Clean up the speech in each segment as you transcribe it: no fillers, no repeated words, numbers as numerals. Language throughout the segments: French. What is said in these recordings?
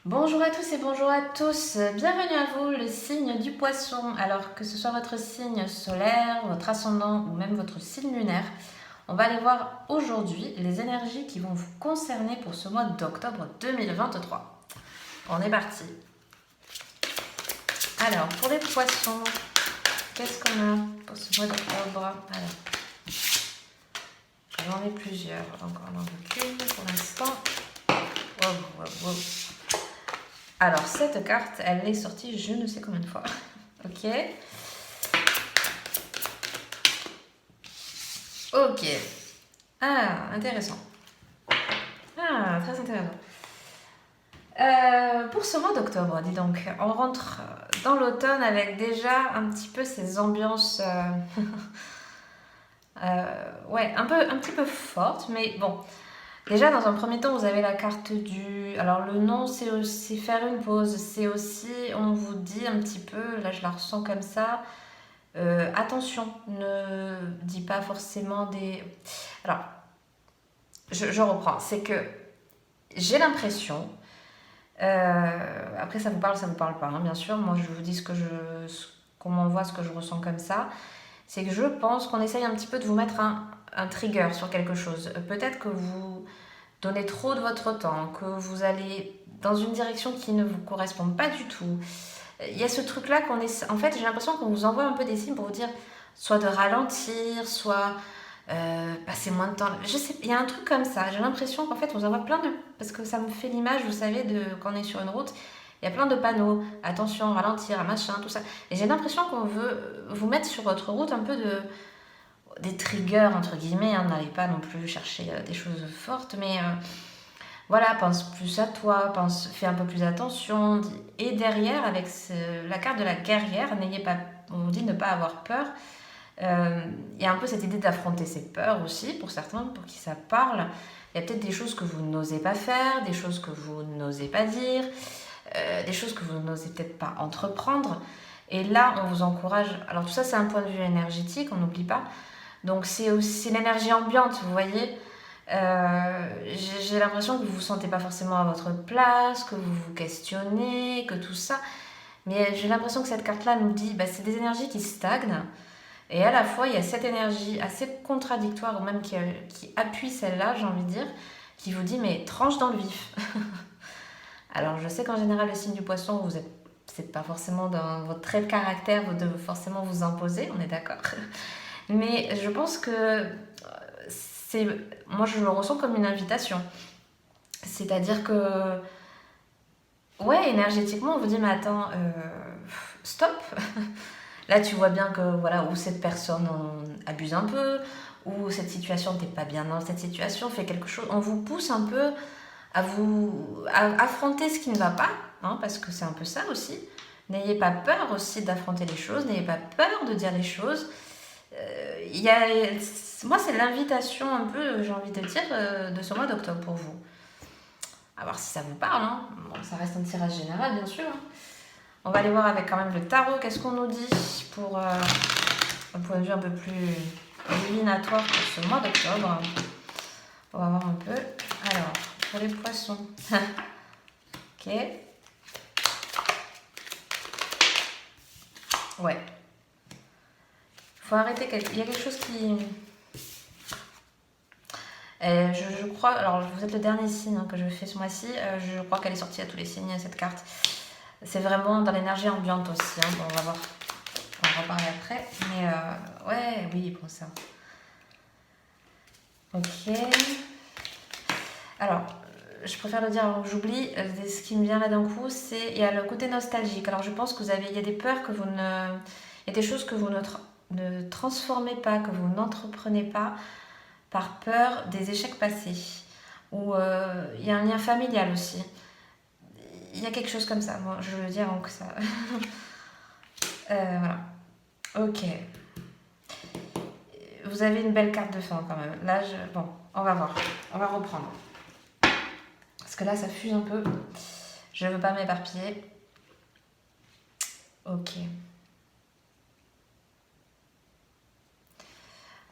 Bonjour à tous et bonjour à tous, bienvenue à vous, le signe du poisson. Alors que ce soit votre signe solaire, votre ascendant ou même votre signe lunaire, on va aller voir aujourd'hui les énergies qui vont vous concerner pour ce mois d'octobre 2023. On est parti. Alors pour les poissons, qu'est-ce qu'on a pour ce mois d'octobre? Alors, j'en ai plusieurs, donc on en veut qu'une pour l'instant. Wow. Alors, cette carte, elle est sortie je ne sais combien de fois. Ok. Ok. Ah, intéressant. Ah, très intéressant. Pour ce mois d'octobre, dis donc, on rentre dans l'automne avec déjà un petit peu ces ambiances, ouais, un petit peu fortes, mais bon. Déjà, dans un premier temps, vous avez la carte du... Alors, le nom, c'est aussi faire une pause. C'est aussi, on vous dit un petit peu, là, je la ressens comme ça, attention, ne dis pas forcément des... Alors, je reprends. C'est que j'ai l'impression... après, ça vous parle pas, hein, bien sûr. Moi, je vous dis qu'on m'envoie, ce que je ressens comme ça. C'est que je pense qu'on essaye un petit peu de vous mettre un trigger sur quelque chose. Peut-être que vous donnez trop de votre temps, que vous allez dans une direction qui ne vous correspond pas du tout. Il y a ce truc-là qu'on est... En fait, j'ai l'impression qu'on vous envoie un peu des signes pour vous dire soit de ralentir, soit passer moins de temps. Je sais, il y a un truc comme ça. J'ai l'impression qu'en fait, on vous envoie plein de... Parce que ça me fait l'image, vous savez, de quand on est sur une route, il y a plein de panneaux. Attention, ralentir, machin, tout ça. Et j'ai l'impression qu'on veut vous mettre sur votre route un peu des triggers, entre guillemets. Hein. N'allez pas non plus chercher des choses fortes, mais... voilà, pense plus à toi, fais un peu plus attention. Et derrière, avec la carte de la guerrière, n'ayez pas, on vous dit de ne pas avoir peur. Il y a un peu cette idée d'affronter ses peurs aussi, pour certains, pour qui ça parle. Il y a peut-être des choses que vous n'osez pas faire, des choses que vous n'osez pas dire, des choses que vous n'osez peut-être pas entreprendre. Et là, on vous encourage. Alors tout ça, c'est un point de vue énergétique, on n'oublie pas. Donc c'est aussi l'énergie ambiante, vous voyez. J'ai l'impression que vous vous sentez pas forcément à votre place, que vous vous questionnez, que tout ça. Mais j'ai l'impression que cette carte-là nous dit, bah, c'est des énergies qui stagnent. Et à la fois, il y a cette énergie assez contradictoire, ou même qui appuie celle-là, j'ai envie de dire, qui vous dit, mais tranche dans le vif. Alors je sais qu'en général, le signe du poisson, vous êtes, c'est pas forcément dans votre trait de caractère de forcément vous imposer, on est d'accord. Mais je pense que c'est, moi je le ressens comme une invitation. C'est-à-dire que, ouais, énergétiquement, on vous dit, mais attends, stop. Là, tu vois bien que, voilà, où cette personne abuse un peu, ou cette situation, t'es pas bien dans cette situation, fais quelque chose. On vous pousse un peu à affronter ce qui ne va pas, hein, parce que c'est un peu ça aussi. N'ayez pas peur aussi d'affronter les choses, n'ayez pas peur de dire les choses. Il y a, moi, c'est l'invitation un peu, j'ai envie de dire, de ce mois d'octobre pour vous. À voir si ça vous parle. Hein. Bon, ça reste un tirage général, bien sûr. Hein. On va aller voir avec quand même le tarot. Qu'est-ce qu'on nous dit pour un point de vue un peu plus illuminatoire pour ce mois d'octobre. On va voir un peu. Alors, pour les poissons. Ok. Ouais. Faut arrêter. Il y a quelque chose qui... je crois, alors vous êtes le dernier signe hein, que je fais ce mois-ci, je crois qu'elle est sortie à tous les signes cette carte. C'est vraiment dans l'énergie ambiante aussi, hein. Bon, on va voir, on va en reparler après. Mais ouais, oui, pour ça. Ok. Alors, je préfère le dire avant que j'oublie. Ce qui me vient là d'un coup, c'est il y a le côté nostalgique. Alors je pense que il y a des peurs que vous ne, il y a des choses que vous ne transformez pas, que vous n'entreprenez pas par peur des échecs passés. Ou il y a un lien familial aussi. Il y a quelque chose comme ça. Moi, je veux dire que ça. Voilà. Ok. Vous avez une belle carte de fin quand même. Là, bon, on va voir. On va reprendre. Parce que là, ça fuse un peu. Je ne veux pas m'éparpiller. Ok.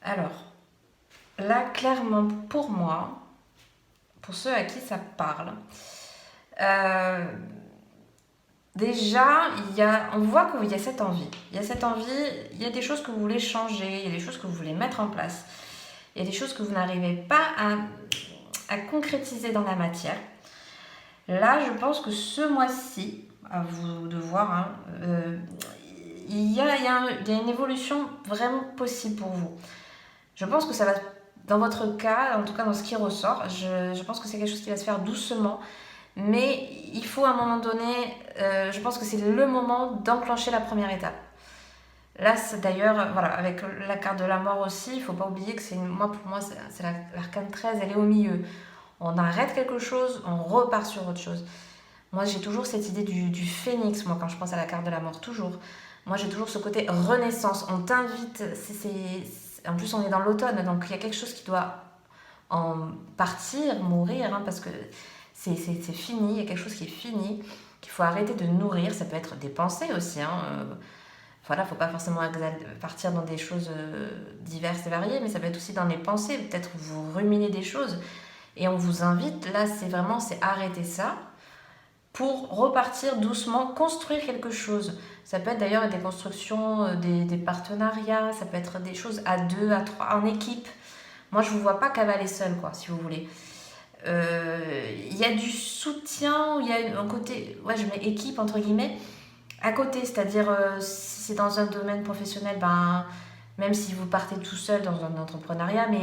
Alors, là, clairement, pour moi, pour ceux à qui ça parle, Euh, Déjà, on voit qu'il y a cette envie. Il y a cette envie, il y a des choses que vous voulez changer, il y a des choses que vous voulez mettre en place. Il y a des choses que vous n'arrivez pas à concrétiser dans la matière. Là, je pense que ce mois-ci, à vous de voir, hein, il y a une évolution vraiment possible pour vous. Je pense que ça va, dans votre cas, en tout cas dans ce qui ressort, je pense que c'est quelque chose qui va se faire doucement. Mais il faut à un moment donné, je pense que c'est le moment d'enclencher la première étape. Là, d'ailleurs, voilà, avec la carte de la mort aussi, il ne faut pas oublier que pour moi, c'est l'arcane 13, elle est au milieu. On arrête quelque chose, on repart sur autre chose. Moi, j'ai toujours cette idée du phénix, moi, quand je pense à la carte de la mort, toujours. Moi, j'ai toujours ce côté renaissance. On t'invite, en plus, on est dans l'automne, donc il y a quelque chose qui doit en partir, mourir, hein, parce que c'est fini, il y a quelque chose qui est fini, qu'il faut arrêter de nourrir. Ça peut être des pensées aussi, hein. Voilà, faut pas forcément partir dans des choses diverses et variées, mais ça peut être aussi dans les pensées. Peut-être vous ruminez des choses et on vous invite, là, c'est arrêter ça pour repartir doucement, construire quelque chose. Ça peut être d'ailleurs des constructions, des partenariats, ça peut être des choses à deux, à trois, en équipe. Moi, je ne vous vois pas cavaler seul, quoi, si vous voulez. Il y a du soutien, il y a un côté, ouais, je mets équipe entre guillemets, à côté, c'est-à-dire si c'est dans un domaine professionnel, ben, même si vous partez tout seul dans un entrepreneuriat, mais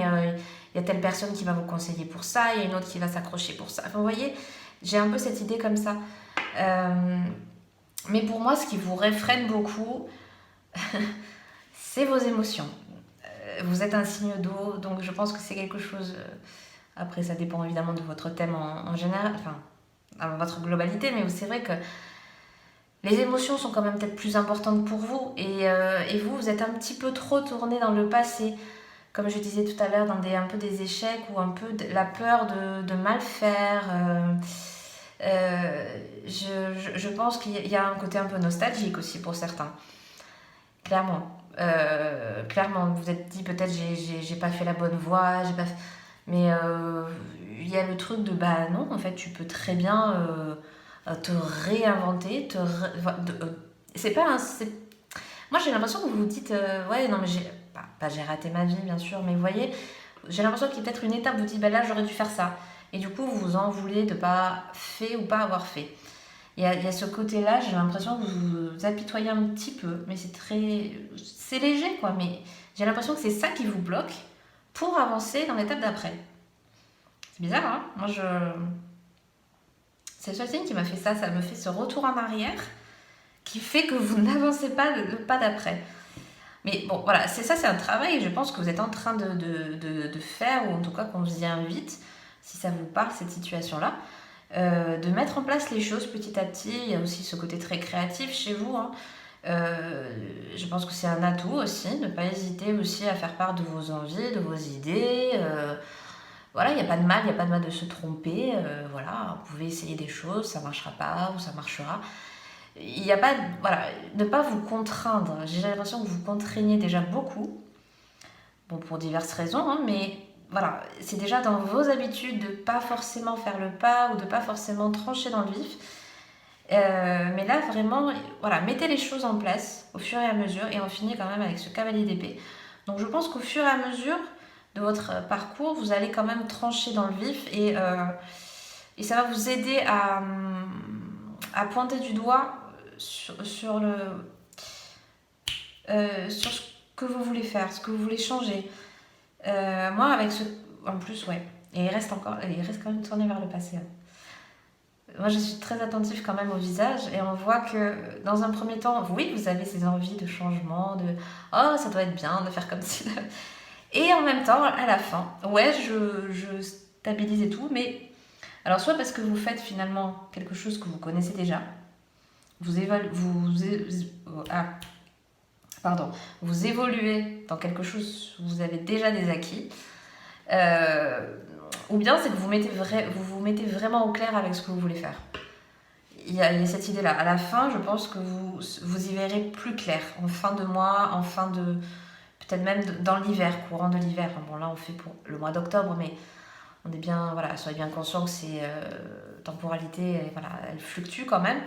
il y a telle personne qui va vous conseiller pour ça, il y a une autre qui va s'accrocher pour ça. Enfin, vous voyez, j'ai un peu cette idée comme ça. Mais pour moi, ce qui vous réfrène beaucoup, c'est vos émotions. Vous êtes un signe d'eau, donc je pense que c'est quelque chose... après, ça dépend évidemment de votre thème en général, enfin, dans votre globalité, mais c'est vrai que les émotions sont quand même peut-être plus importantes pour vous. Et vous êtes un petit peu trop tourné dans le passé. Comme je disais tout à l'heure, dans un peu des échecs ou un peu la peur de mal faire. Je pense qu'il y a un côté un peu nostalgique aussi pour certains. Clairement. Clairement, vous vous êtes dit peut-être j'ai pas fait la bonne voie, j'ai pas fait... Mais il y a le truc de bah non, en fait, tu peux très bien te réinventer, c'est pas un, moi j'ai l'impression que vous vous dites ouais non mais j'ai raté ma vie bien sûr, mais vous voyez, j'ai l'impression qu'il y a peut-être une étape où vous dites bah là j'aurais dû faire ça, et du coup vous vous en voulez de pas fait ou pas avoir fait. Il y a ce côté-là, j'ai l'impression que vous vous apitoyez un petit peu, mais c'est léger quoi, mais j'ai l'impression que c'est ça qui vous bloque pour avancer dans l'étape d'après. C'est bizarre, hein. C'est le seul signe qui m'a fait ça, ça me fait ce retour en arrière qui fait que vous n'avancez pas le pas d'après. Mais bon, voilà, c'est un travail et je pense que vous êtes en train de faire, ou en tout cas qu'on vous y invite, si ça vous parle, cette situation-là, de mettre en place les choses petit à petit. Il y a aussi ce côté très créatif chez vous, hein. Je pense que c'est un atout aussi, ne pas hésiter aussi à faire part de vos envies, de vos idées. Voilà, il n'y a pas de mal, il n'y a pas de mal de se tromper. Voilà, vous pouvez essayer des choses, ça ne marchera pas ou ça marchera. Il n'y a pas, voilà, ne pas vous contraindre. J'ai l'impression que vous contraignez déjà beaucoup, bon pour diverses raisons, hein, mais voilà, c'est déjà dans vos habitudes de ne pas forcément faire le pas ou de ne pas forcément trancher dans le vif. Mais là, vraiment, voilà, mettez les choses en place au fur et à mesure, et on finit quand même avec ce cavalier d'épée. Donc je pense qu'au fur et à mesure de votre parcours, vous allez quand même trancher dans le vif, et ça va vous aider à pointer du doigt sur ce que vous voulez faire, ce que vous voulez changer. Moi, avec ce... En plus, ouais. Et il reste quand même tourné vers le passé, hein. Moi, je suis très attentive quand même au visage, et on voit que dans un premier temps, oui, vous avez ces envies de changement, de oh, ça doit être bien de faire comme ci. Et en même temps, à la fin, ouais, je stabilise et tout, mais alors soit parce que vous faites finalement quelque chose que vous connaissez déjà, vous évoluez dans quelque chose où vous avez déjà des acquis, ou bien c'est que vous vous mettez vraiment au clair avec ce que vous voulez faire. Il y a cette idée-là. À la fin, je pense que vous y verrez plus clair, en fin de mois, peut-être même dans l'hiver, courant de l'hiver. Bon, là, on fait pour le mois d'octobre, mais on est bien, voilà, soyez bien conscient que ces temporalités, voilà, elles fluctuent quand même.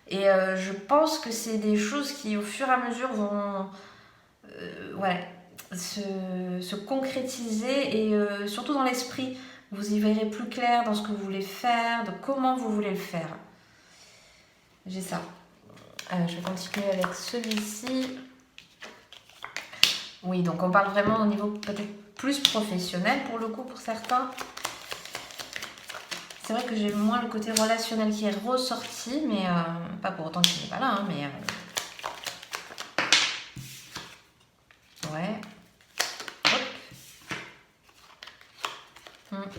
Et je pense que c'est des choses qui, au fur et à mesure, vont ouais, se concrétiser et surtout dans l'esprit. Vous y verrez plus clair dans ce que vous voulez faire, de comment vous voulez le faire. J'ai ça. Je vais continuer avec celui-ci. Oui, donc on parle vraiment au niveau peut-être plus professionnel pour le coup pour certains. C'est vrai que j'ai moins le côté relationnel qui est ressorti, mais pas pour autant qu'il n'est pas là, hein, mais ouais. Hop.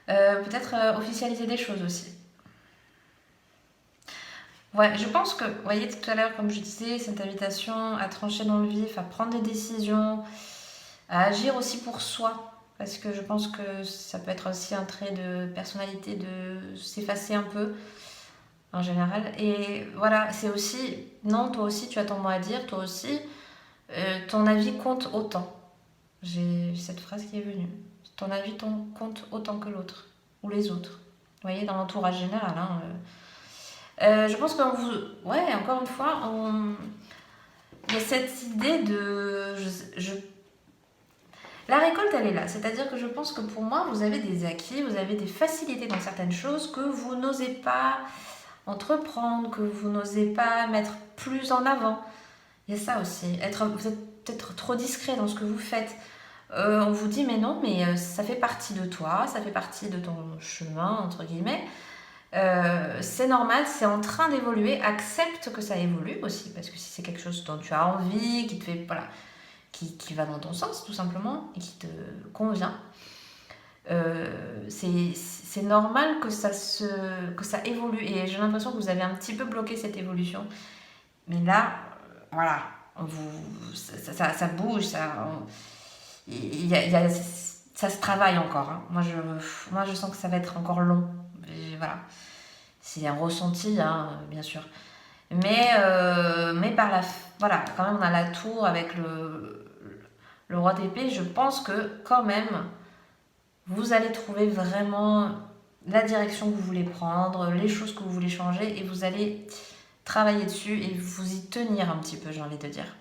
Peut-être officialiser des choses aussi. Ouais, je pense que, vous voyez, tout à l'heure, comme je disais, cette invitation à trancher dans le vif, à prendre des décisions, à agir aussi pour soi. Parce que je pense que ça peut être aussi un trait de personnalité de s'effacer un peu, en général. Et voilà, c'est aussi, non, toi aussi, tu as ton mot à dire, toi aussi, ton avis compte autant. J'ai cette phrase qui est venue. Ton avis compte autant que l'autre, ou les autres. Vous voyez, dans l'entourage général, hein. Je pense qu'on vous... Ouais, encore une fois, il y a cette idée de... La récolte, elle est là. C'est-à-dire que je pense que pour moi, vous avez des acquis, vous avez des facilités dans certaines choses que vous n'osez pas entreprendre, que vous n'osez pas mettre plus en avant. Il y a ça aussi. Vous êtes peut-être trop discret dans ce que vous faites. On vous dit, mais non, mais ça fait partie de toi, ça fait partie de ton chemin, entre guillemets. C'est normal, c'est en train d'évoluer, accepte que ça évolue aussi, parce que si c'est quelque chose dont tu as envie, qui te fait, voilà, qui va dans ton sens tout simplement, et qui te convient, c'est normal que ça évolue, et j'ai l'impression que vous avez un petit peu bloqué cette évolution, mais là, voilà, ça bouge, ça se travaille encore, hein. Moi je sens que ça va être encore long, et voilà. C'est un ressenti, hein, bien sûr. Mais voilà, quand même, on a la tour avec le roi d'épée. Je pense que, quand même, vous allez trouver vraiment la direction que vous voulez prendre, les choses que vous voulez changer, et vous allez travailler dessus et vous y tenir un petit peu, j'ai envie de dire.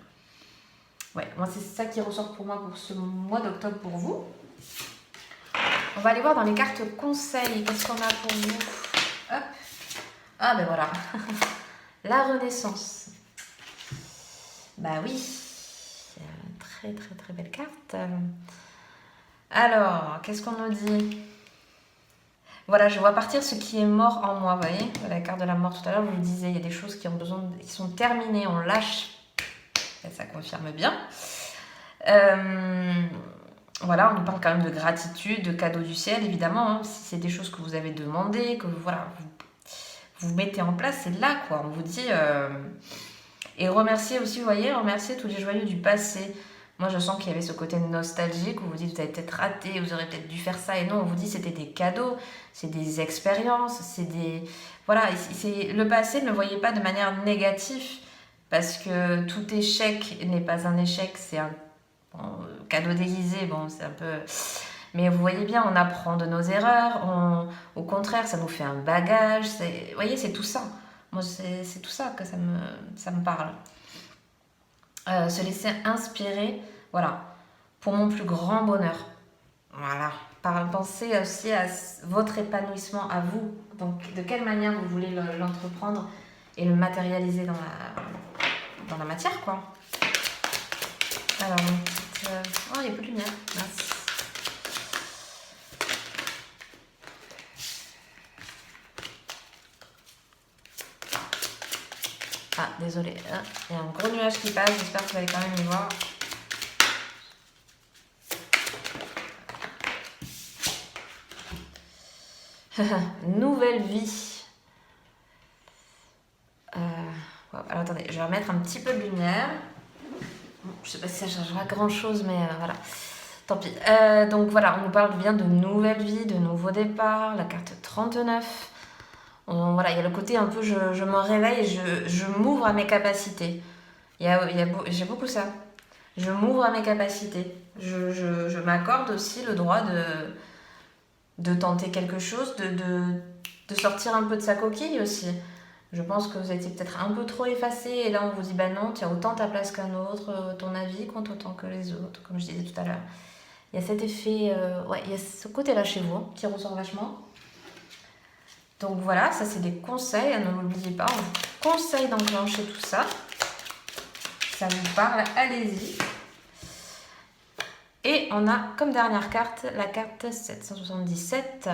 Ouais, moi, c'est ça qui ressort pour moi pour ce mois d'octobre pour vous. On va aller voir dans les cartes conseils. Qu'est-ce qu'on a pour vous? Hop. Ah ben voilà, la renaissance. Bah oui, c'est une très très très belle carte. Alors, qu'est-ce qu'on nous dit? Voilà, je vois partir ce qui est mort en moi, vous voyez, la carte de la mort tout à l'heure, je vous le disais, il y a des choses qui sont terminées, on lâche. Et ça confirme bien. Voilà, on nous parle quand même de gratitude, de cadeaux du ciel, évidemment, hein, si c'est des choses que vous avez demandées, que voilà, vous mettez en place, c'est là quoi, on vous dit... Et remercier aussi, vous voyez, remercier tous les joyeux du passé. Moi je sens qu'il y avait ce côté nostalgique où vous dites vous avez peut-être raté, vous aurez peut-être dû faire ça, et non, on vous dit c'était des cadeaux, c'est des expériences, c'est des... Voilà, le passé, ne le voyez pas de manière négative, parce que tout échec n'est pas un échec, c'est un cadeau déguisé, bon c'est un peu... Mais vous voyez bien, on apprend de nos erreurs, au contraire, ça nous fait un bagage. Vous voyez, c'est tout ça. Moi, c'est tout ça que ça me parle. Se laisser inspirer, voilà, pour mon plus grand bonheur. Voilà. Pensez aussi à votre épanouissement à vous. Donc, de quelle manière vous voulez l'entreprendre et le matérialiser dans la matière, quoi. Alors, oh, il n'y a plus de lumière. Mince. Ah, désolé, il y a un gros nuage qui passe, j'espère que vous allez quand même y voir. Nouvelle vie. Alors attendez, je vais remettre un petit peu de lumière. Je sais pas si ça changera grand chose, mais voilà. Tant pis. Donc voilà, on nous parle bien de nouvelle vie, de nouveau départ, la carte 39. Voilà, il y a le côté un peu je me réveille et je m'ouvre à mes capacités. J'ai beaucoup ça. Je m'ouvre à mes capacités. Je m'accorde aussi le droit de tenter quelque chose, de sortir un peu de sa coquille aussi. Je pense que vous étiez peut-être un peu trop effacé et là on vous dit bah non, tu as autant ta place qu'un autre, ton avis compte autant que les autres, comme je disais tout à l'heure. Il y a cet effet, ouais, il y a ce côté-là chez vous qui ressort vachement. Donc voilà, ça c'est des conseils, ne l'oubliez pas, on vous conseille d'enclencher tout ça. Ça vous parle, allez-y. Et on a comme dernière carte la carte 777.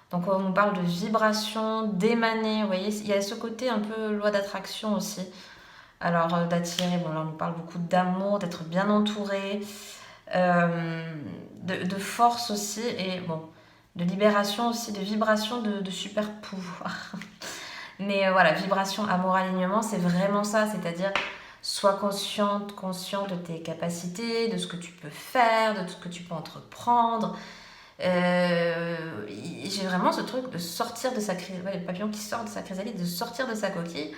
Donc on nous parle de vibration, d'émaner, vous voyez, il y a ce côté un peu loi d'attraction aussi. Alors d'attirer, bon là on nous parle beaucoup d'amour, d'être bien entouré, de force aussi, et bon, de libération aussi, de vibration, de super pouvoir. Mais voilà, vibration, amour, alignement, c'est vraiment ça, c'est-à-dire sois consciente, conscient de tes capacités, de ce que tu peux faire, de tout ce que tu peux entreprendre. J'ai vraiment ce truc de sortir de sa chrysalide, ouais, le papillon qui sort de sa chrysalide, de sortir de sa coquille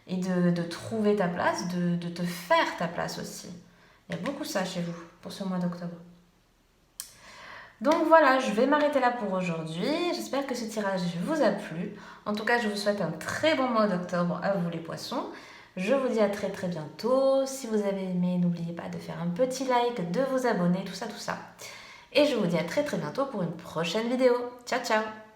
et de trouver ta place, de te faire ta place aussi. Il y a beaucoup ça chez vous pour ce mois d'octobre. Donc voilà, je vais m'arrêter là pour aujourd'hui. J'espère que ce tirage vous a plu. En tout cas, je vous souhaite un très bon mois d'octobre à vous les poissons. Je vous dis à très très bientôt. Si vous avez aimé, n'oubliez pas de faire un petit like, de vous abonner, tout ça, tout ça. Et je vous dis à très très bientôt pour une prochaine vidéo. Ciao ciao!